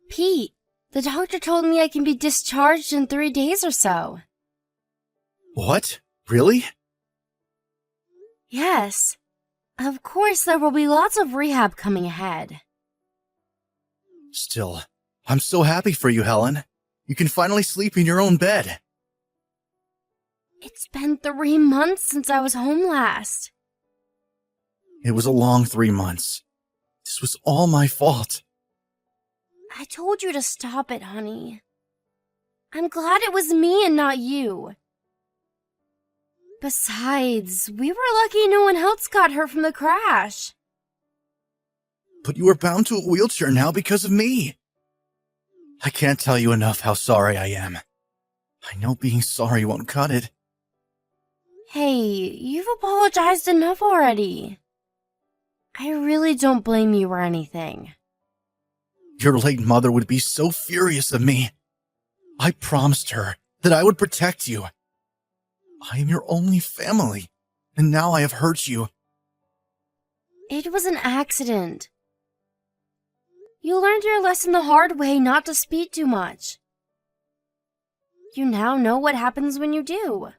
Pete, the doctor told me I can be discharged in 3 days or so. What? Really? Yes. Of course, there will be lots of rehab coming ahead. Still, I'm so happy for you, Helen. You can finally sleep in your own bed. It's been 3 months since I was home last. It was a long 3 months. This was all my fault. I told you to stop it, honey. I'm glad it was me and not you. Besides, we were lucky no one else got hurt from the crash. But you are bound to a wheelchair now because of me. I can't tell you enough how sorry I am. I know being sorry won't cut it. Hey, you've apologized enough already. I really don't blame you or anything. Your late mother would be so furious of me. I promised her that I would protect you. I am your only family, and now I have hurt you. It was an accident. You learned your lesson the hard way not to speak too much. You now know what happens when you do.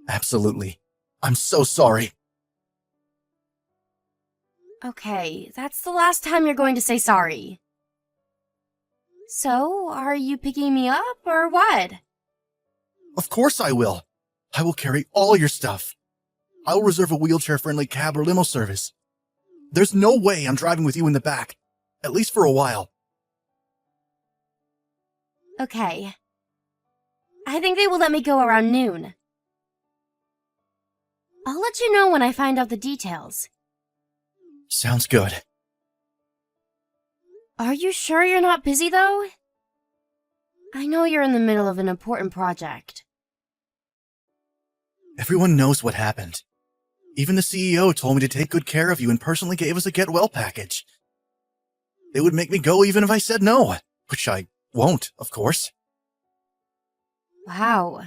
Absolutely. I'm so sorry. Okay, that's the last time you're going to say sorry. So, are you picking me up, or what? Of course I will. I will carry all your stuff. I will reserve a wheelchair-friendly cab or limo service. There's no way I'm driving with you in the back, at least for a while. Okay. I think they will let me go around noon. I'll let you know when I find out the details. Sounds good. Are you sure you're not busy, though? I know you're in the middle of an important project. Everyone knows what happened. Even the CEO told me to take good care of you and personally gave us a get well package. They would make me go even if I said no, which I won't, of course. Wow.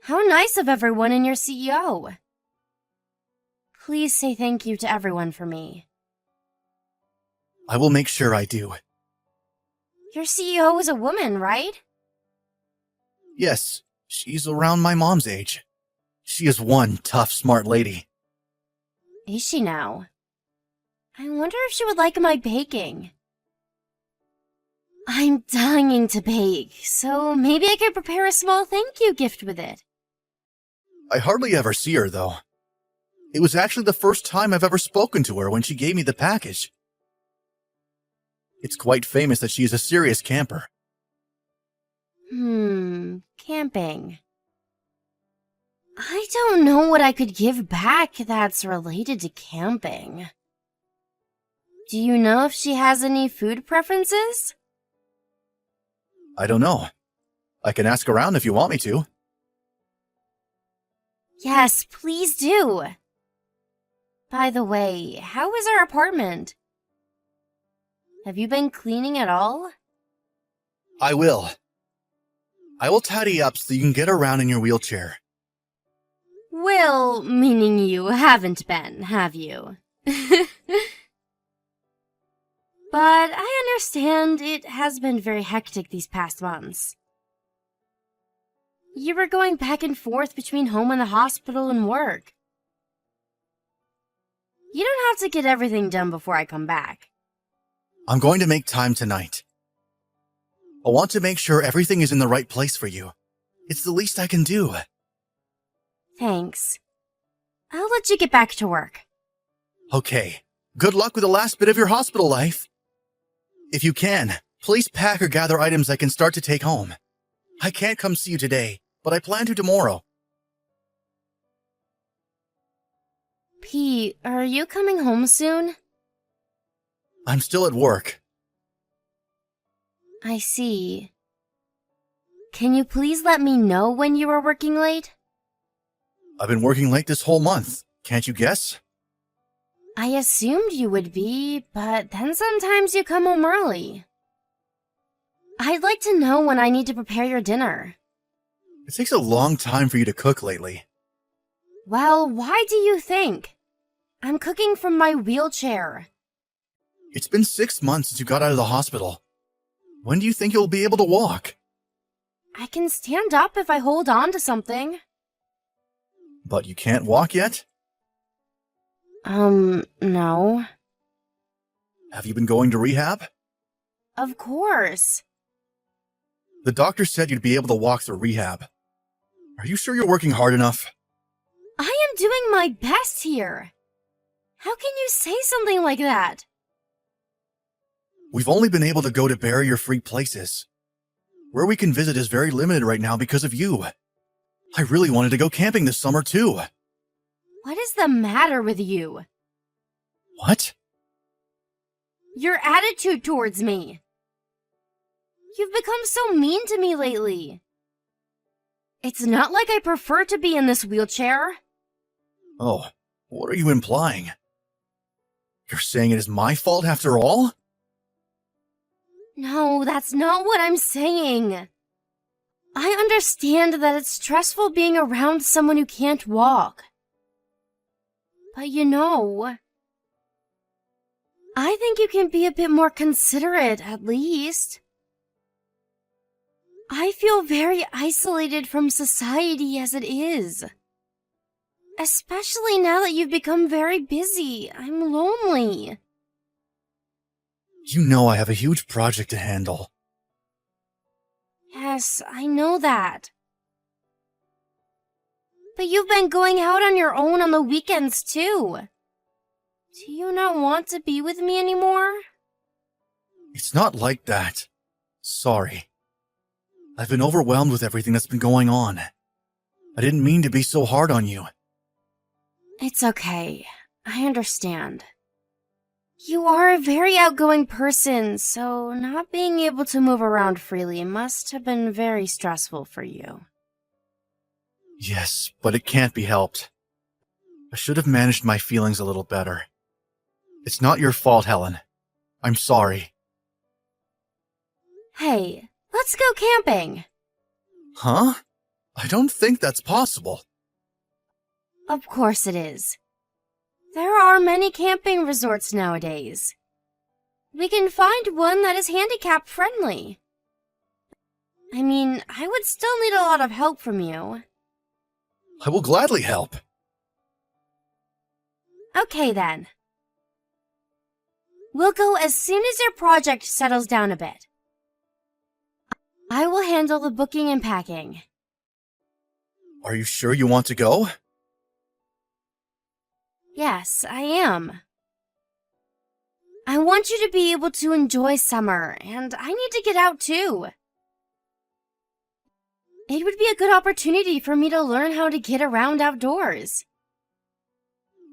How nice of everyone and your CEO. Please say thank you to everyone for me. I will make sure I do. Your CEO is a woman, right? Yes, she's around my mom's age. She is one tough, smart lady. Is she now? I wonder if she would like my baking. I'm dying to bake, so maybe I could prepare a small thank you gift with it. I hardly ever see her, though. It was actually the first time I've ever spoken to her when she gave me the package. It's quite famous that she is a serious camper. Camping. I don't know what I could give back that's related to camping. Do you know if she has any food preferences? I don't know. I can ask around if you want me to. Yes, please do. By the way, how is our apartment? Have you been cleaning at all? I will. I will tidy up so you can get around in your wheelchair. Well, meaning you haven't been, have you? But I understand it has been very hectic these past months. You were going back and forth between home and the hospital and work. You don't have to get everything done before I come back. I'm going to make time tonight. I want to make sure everything is in the right place for you. It's the least I can do. Thanks. I'll let you get back to work. Okay. Good luck with the last bit of your hospital life. If you can, please pack or gather items I can start to take home. I can't come see you today, but I plan to tomorrow. Pete, are you coming home soon? I'm still at work. I see. Can you please let me know when you are working late? I've been working late this whole month. Can't you guess? I assumed you would be, but then sometimes you come home early. I'd like to know when I need to prepare your dinner. It takes a long time for you to cook lately. Well, why do you think? I'm cooking from my wheelchair. It's been 6 months since you got out of the hospital. When do you think you'll be able to walk? I can stand up if I hold on to something. But you can't walk yet? No. Have you been going to rehab? Of course. The doctor said you'd be able to walk through rehab. Are you sure you're working hard enough? I am doing my best here. How can you say something like that? We've only been able to go to barrier-free places. Where we can visit is very limited right now because of you. I really wanted to go camping this summer too. What is the matter with you? What? Your attitude towards me. You've become so mean to me lately. It's not like I prefer to be in this wheelchair. Oh, what are you implying? You're saying it is my fault after all? No, that's not what I'm saying. I understand that it's stressful being around someone who can't walk. But I think you can be a bit more considerate, at least. I feel very isolated from society as it is. Especially now that you've become very busy. I'm lonely. You know I have a huge project to handle. Yes, I know that. But you've been going out on your own on the weekends, too. Do you not want to be with me anymore? It's not like that. Sorry. I've been overwhelmed with everything that's been going on. I didn't mean to be so hard on you. It's okay. I understand. You are a very outgoing person, so not being able to move around freely must have been very stressful for you. Yes, but it can't be helped. I should have managed my feelings a little better. It's not your fault, Helen. I'm sorry. Hey, let's go camping. Huh? I don't think that's possible. Of course it is. There are many camping resorts nowadays. We can find one that is handicap friendly. I mean, I would still need a lot of help from you. I will gladly help. Okay then. We'll go as soon as your project settles down a bit. I will handle the booking and packing. Are you sure you want to go? Yes, I am. I want you to be able to enjoy summer, and I need to get out too. It would be a good opportunity for me to learn how to get around outdoors.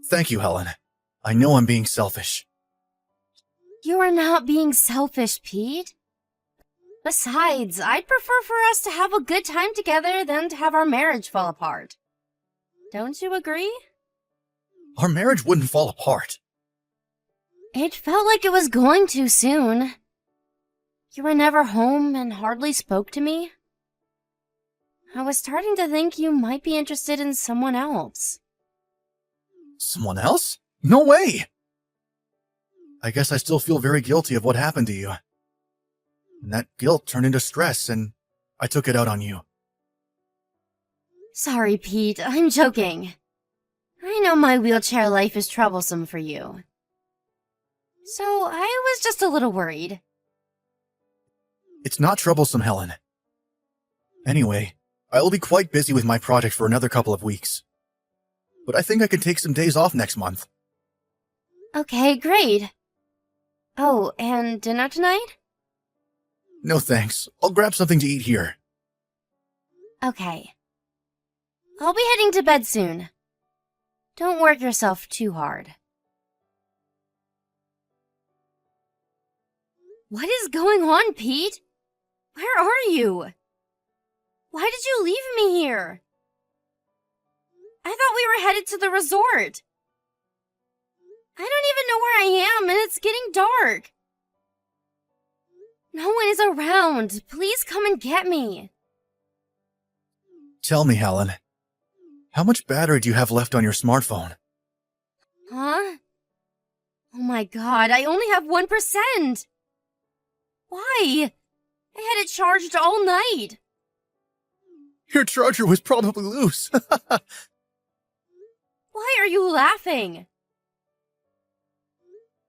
Thank you, Helen. I know I'm being selfish. You are not being selfish, Pete. Besides, I'd prefer for us to have a good time together than to have our marriage fall apart. Don't you agree? Our marriage wouldn't fall apart. It felt like it was going to soon. You were never home and hardly spoke to me. I was starting to think you might be interested in someone else. Someone else? No way! I guess I still feel very guilty of what happened to you. And that guilt turned into stress, and I took it out on you. Sorry, Pete, I'm joking. I know my wheelchair life is troublesome for you. So I was just a little worried. It's not troublesome, Helen. Anyway, I will be quite busy with my project for another couple of weeks. But I think I can take some days off next month. Okay, great. Oh, and dinner tonight? No thanks. I'll grab something to eat here. Okay. I'll be heading to bed soon. Don't work yourself too hard. What is going on, Pete? Where are you? Why did you leave me here? I thought we were headed to the resort. I don't even know where I am, and it's getting dark. No one is around. Please come and get me. Tell me, Helen. How much battery do you have left on your smartphone? Huh? Oh my god, I only have 1%! Why? I had it charged all night. Your charger was probably loose. Why are you laughing?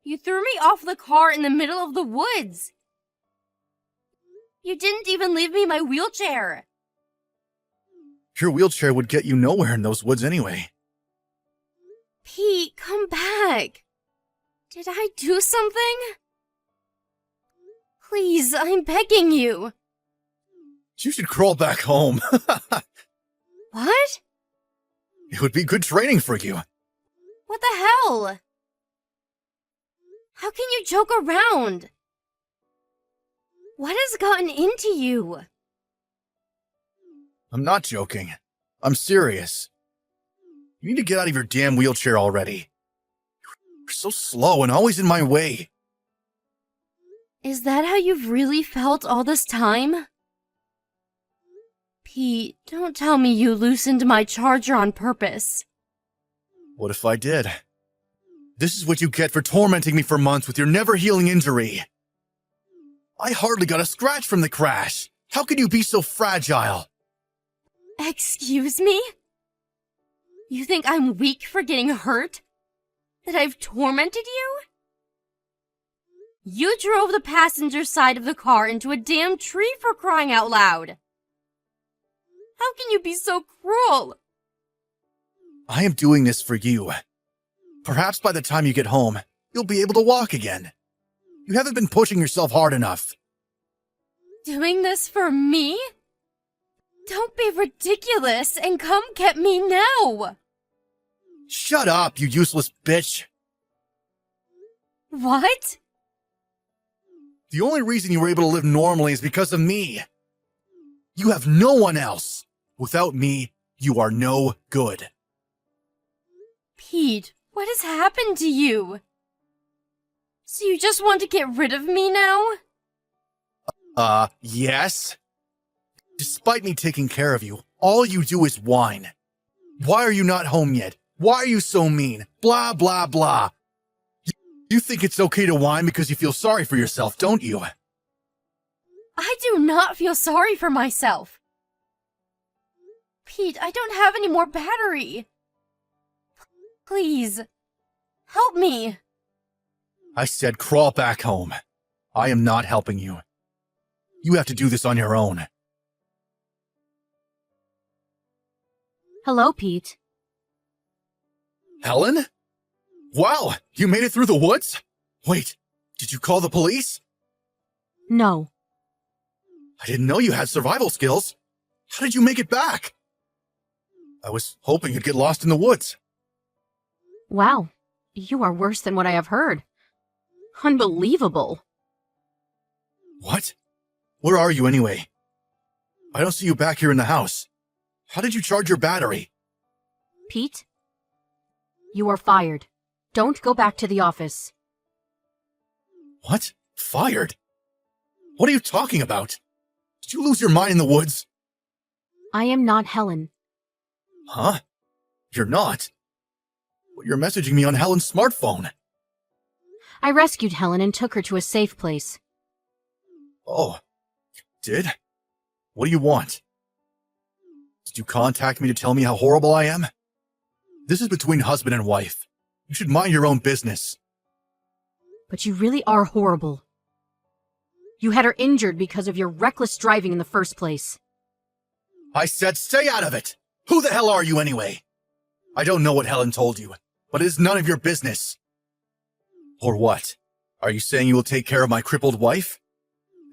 You threw me off the car in the middle of the woods. You didn't even leave me my wheelchair. Your wheelchair would get you nowhere in those woods anyway. Pete, come back. Did I do something? Please, I'm begging you. You should crawl back home. What? It would be good training for you. What the hell? How can you joke around? What has gotten into you? I'm not joking. I'm serious. You need to get out of your damn wheelchair already. You're so slow and always in my way. Is that how you've really felt all this time? Pete, don't tell me you loosened my charger on purpose. What if I did? This is what you get for tormenting me for months with your never-healing injury. I hardly got a scratch from the crash. How can you be so fragile? Excuse me? You think I'm weak for getting hurt? That I've tormented you? You drove the passenger side of the car into a damn tree for crying out loud. How can you be so cruel? I am doing this for you. Perhaps by the time you get home, you'll be able to walk again. You haven't been pushing yourself hard enough. Doing this for me? Don't be ridiculous and come get me now! Shut up, you useless bitch! What? The only reason you were able to live normally is because of me. You have no one else. Without me, you are no good. Pete, what has happened to you? So you just want to get rid of me now? Yes? Despite me taking care of you, all you do is whine. Why are you not home yet? Why are you so mean? Blah, blah, blah. You think it's okay to whine because you feel sorry for yourself, don't you? I do not feel sorry for myself. Pete, I don't have any more battery. Please, help me. I said crawl back home. I am not helping you. You have to do this on your own. Hello, Pete. Helen? Wow, you made it through the woods? Wait, did you call the police? No. I didn't know you had survival skills. How did you make it back? I was hoping you'd get lost in the woods. Wow, you are worse than what I have heard. Unbelievable. What? Where are you anyway? I don't see you back here in the house. How did you charge your battery? Pete, you are fired. Don't go back to the office. What? Fired? What are you talking about? Did you lose your mind in the woods? I am not Helen. Huh? You're not? Well, you're messaging me on Helen's smartphone. I rescued Helen and took her to a safe place. Oh, you did? What do you want? Did you contact me to tell me how horrible I am? This is between husband and wife. You should mind your own business. But you really are horrible. You had her injured because of your reckless driving in the first place. I said stay out of it! Who the hell are you anyway? I don't know what Helen told you, but it is none of your business. Or what? Are you saying you will take care of my crippled wife?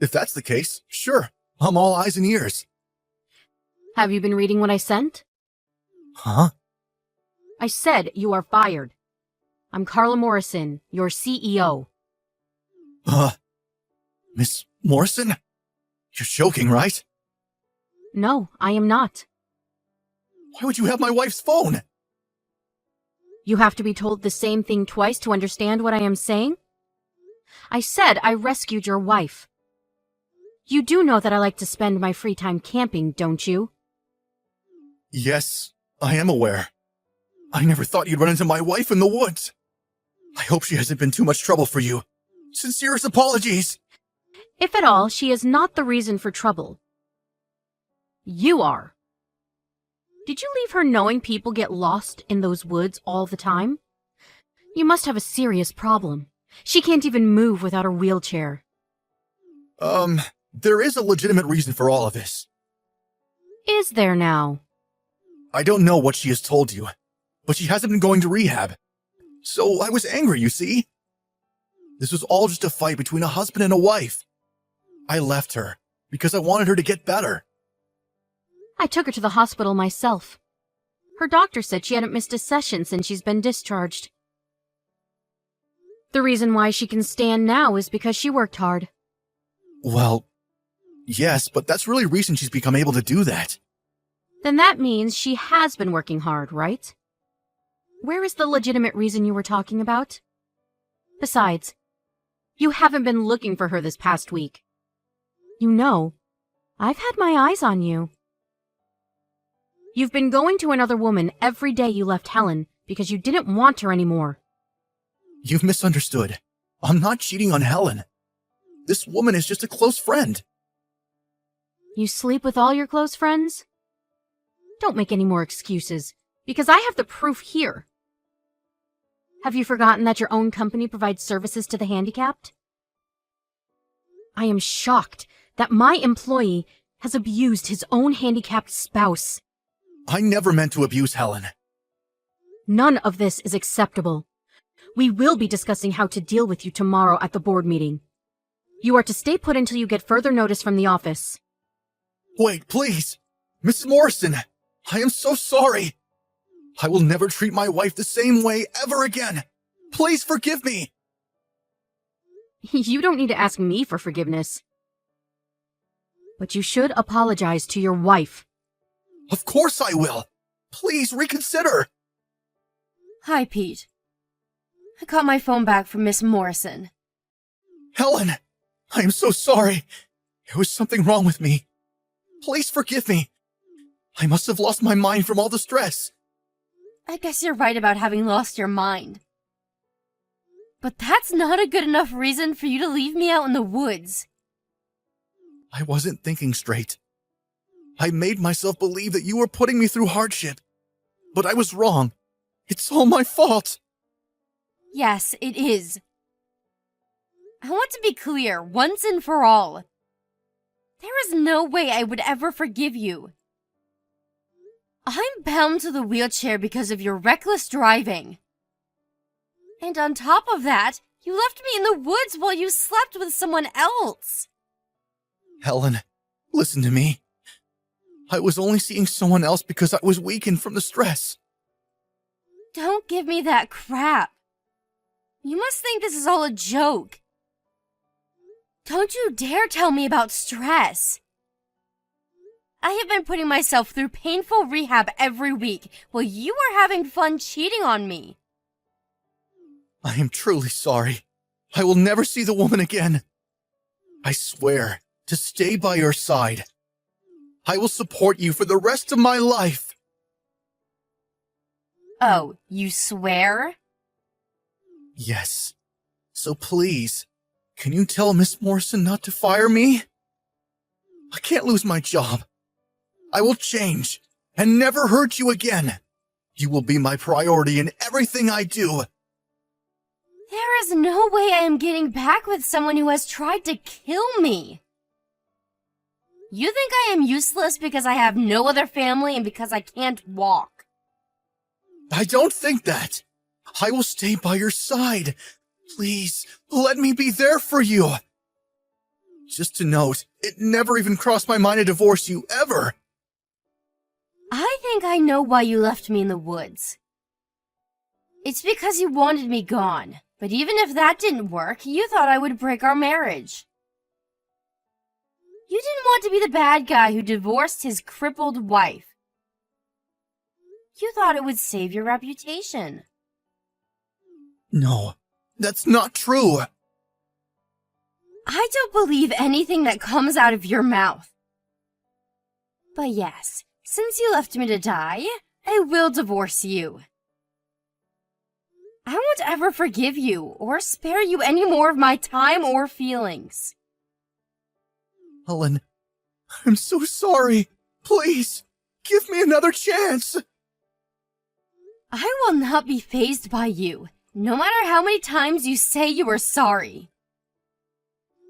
If that's the case, sure, I'm all eyes and ears. Have you been reading what I sent? Huh? I said you are fired. I'm Carla Morrison, your CEO. Miss Morrison? You're joking, right? No, I am not. Why would you have my wife's phone? You have to be told the same thing twice to understand what I am saying? I said I rescued your wife. You do know that I like to spend my free time camping, don't you? Yes, I am aware. I never thought you'd run into my wife in the woods. I hope she hasn't been too much trouble for you. Sincerest apologies. If at all, she is not the reason for trouble. You are. Did you leave her knowing people get lost in those woods all the time? You must have a serious problem. She can't even move without a wheelchair. There is a legitimate reason for all of this. Is there now? I don't know what she has told you, but she hasn't been going to rehab. So I was angry, you see? This was all just a fight between a husband and a wife. I left her because I wanted her to get better. I took her to the hospital myself. Her doctor said she hadn't missed a session since she's been discharged. The reason why she can stand now is because she worked hard. Well, yes, but that's really recent she's become able to do that. Then that means she has been working hard, right? Where is the legitimate reason you were talking about? Besides, you haven't been looking for her this past week. You know, I've had my eyes on you. You've been going to another woman every day you left Helen because you didn't want her anymore. You've misunderstood. I'm not cheating on Helen. This woman is just a close friend. You sleep with all your close friends? Don't make any more excuses, because I have the proof here. Have you forgotten that your own company provides services to the handicapped? I am shocked that my employee has abused his own handicapped spouse. I never meant to abuse Helen. None of this is acceptable. We will be discussing how to deal with you tomorrow at the board meeting. You are to stay put until you get further notice from the office. Wait, please. Mrs. Morrison, I am so sorry. I will never treat my wife the same way ever again. Please forgive me. You don't need to ask me for forgiveness. But you should apologize to your wife. Of course I will. Please reconsider. Hi, Pete. I got my phone back from Miss Morrison. Helen, I am so sorry. There was something wrong with me. Please forgive me. I must have lost my mind from all the stress. I guess you're right about having lost your mind. But that's not a good enough reason for you to leave me out in the woods. I wasn't thinking straight. I made myself believe that you were putting me through hardship. But I was wrong. It's all my fault. Yes, it is. I want to be clear, once and for all. There is no way I would ever forgive you. I'm bound to the wheelchair because of your reckless driving. And on top of that, you left me in the woods while you slept with someone else. Helen, listen to me. I was only seeing someone else because I was weakened from the stress. Don't give me that crap. You must think this is all a joke. Don't you dare tell me about stress. I have been putting myself through painful rehab every week while you are having fun cheating on me. I am truly sorry. I will never see the woman again. I swear to stay by your side. I will support you for the rest of my life. Oh, you swear? Yes. So please, can you tell Miss Morrison not to fire me? I can't lose my job. I will change and never hurt you again. You will be my priority in everything I do. There is no way I am getting back with someone who has tried to kill me. You think I am useless because I have no other family and because I can't walk? I don't think that. I will stay by your side. Please, let me be there for you. Just to note, it never even crossed my mind to divorce you, ever. I think I know why you left me in the woods. It's because you wanted me gone, but even if that didn't work, you thought I would break our marriage. You didn't want to be the bad guy who divorced his crippled wife. You thought it would save your reputation. No, that's not true. I don't believe anything that comes out of your mouth. But yes, since you left me to die, I will divorce you. I won't ever forgive you or spare you any more of my time or feelings. Helen, I'm so sorry. Please, give me another chance. I will not be fazed by you, no matter how many times you say you are sorry.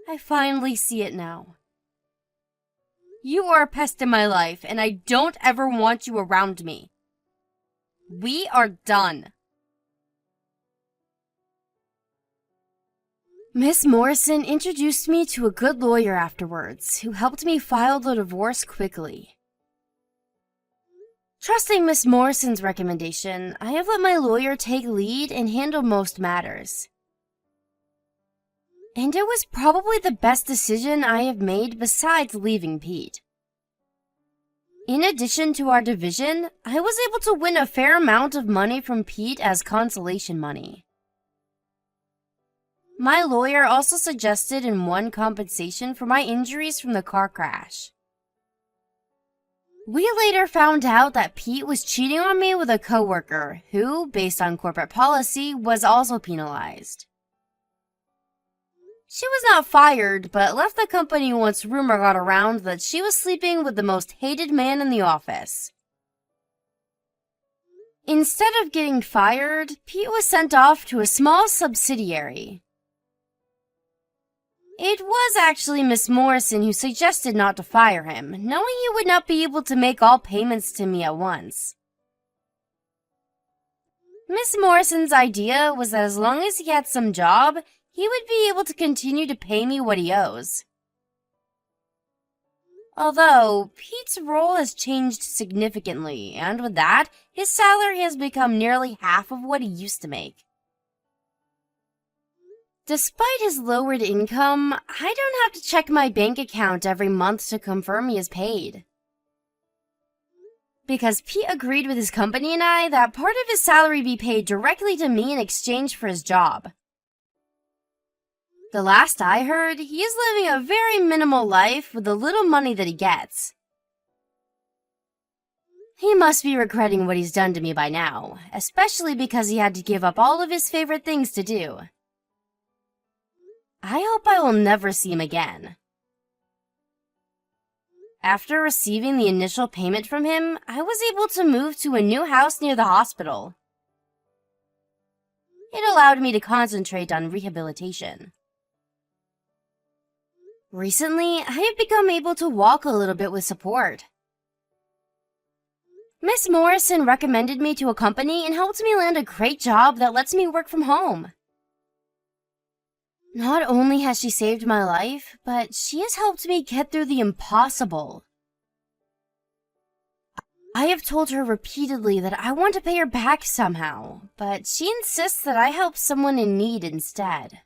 I finally see it now. You are a pest in my life, and I don't ever want you around me. We are done. Miss Morrison introduced me to a good lawyer afterwards, who helped me file the divorce quickly. Trusting Miss Morrison's recommendation, I have let my lawyer take lead and handle most matters. And it was probably the best decision I have made besides leaving Pete. In addition to our division, I was able to win a fair amount of money from Pete as consolation money. My lawyer also suggested and won compensation for my injuries from the car crash. We later found out that Pete was cheating on me with a coworker who, based on corporate policy, was also penalized. She was not fired, but left the company once rumor got around that she was sleeping with the most hated man in the office. Instead of getting fired, Pete was sent off to a small subsidiary. It was actually Miss Morrison who suggested not to fire him, knowing he would not be able to make all payments to me at once. Miss Morrison's idea was that as long as he had some job, he would be able to continue to pay me what he owes. Although, Pete's role has changed significantly, and with that, his salary has become nearly half of what he used to make. Despite his lowered income, I don't have to check my bank account every month to confirm he is paid. Because Pete agreed with his company and I that part of his salary be paid directly to me in exchange for his job. The last I heard, he is living a very minimal life with the little money that he gets. He must be regretting what he's done to me by now, especially because he had to give up all of his favorite things to do. I hope I will never see him again. After receiving the initial payment from him, I was able to move to a new house near the hospital. It allowed me to concentrate on rehabilitation. Recently, I have become able to walk a little bit with support. Miss Morrison recommended me to a company and helped me land a great job that lets me work from home. Not only has she saved my life, but she has helped me get through the impossible. I have told her repeatedly that I want to pay her back somehow, but she insists that I help someone in need instead.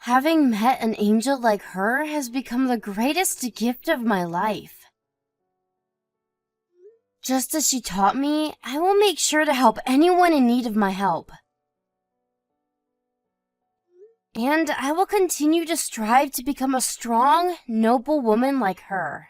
Having met an angel like her has become the greatest gift of my life. Just as she taught me, I will make sure to help anyone in need of my help. And I will continue to strive to become a strong, noble woman like her.